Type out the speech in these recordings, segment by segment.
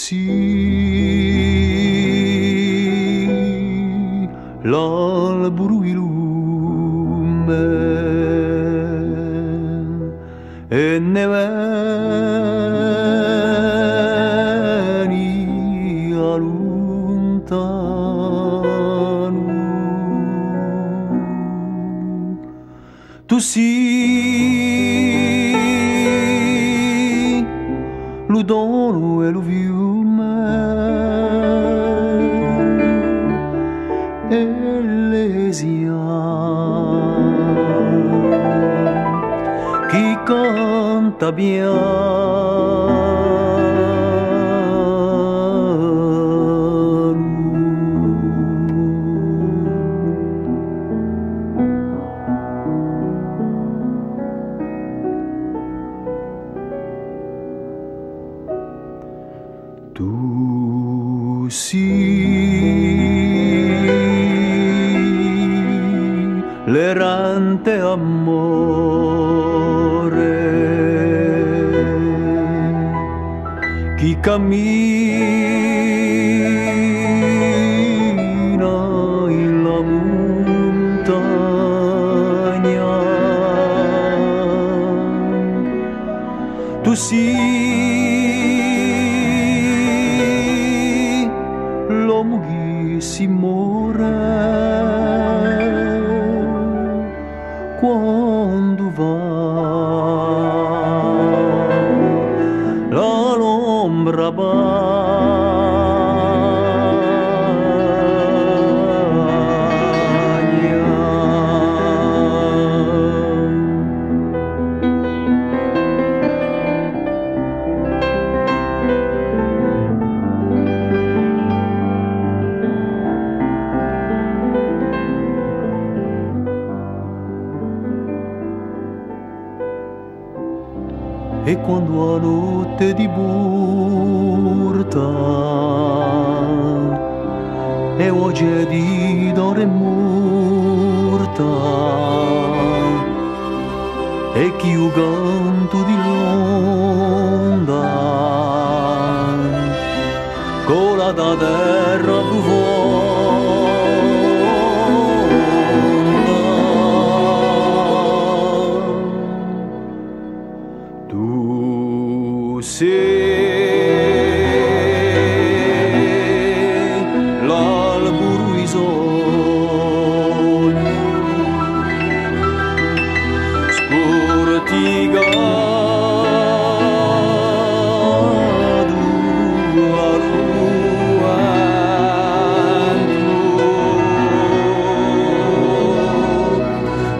sì, l'albero illume e ne veni a lontano. Tu sì, lo dono e lo fiume e l'esia chi canta tu sì, l'errante amore, chi cammina in la montagna. Tu sì, l'uomo che si muore quando va l'ombra e quando a notte di burta e oggi è di d'ore morta e chi io canto di l'onda cola da terra tu sei l'albero isogno scorticato a ruanto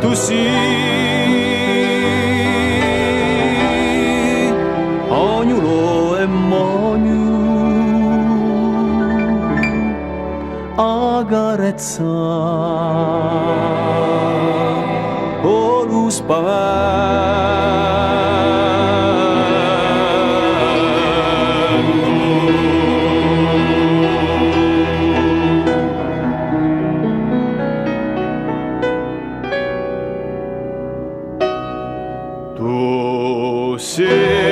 tu sei ognuno è mogno a carezza o lo spavento. Tu sei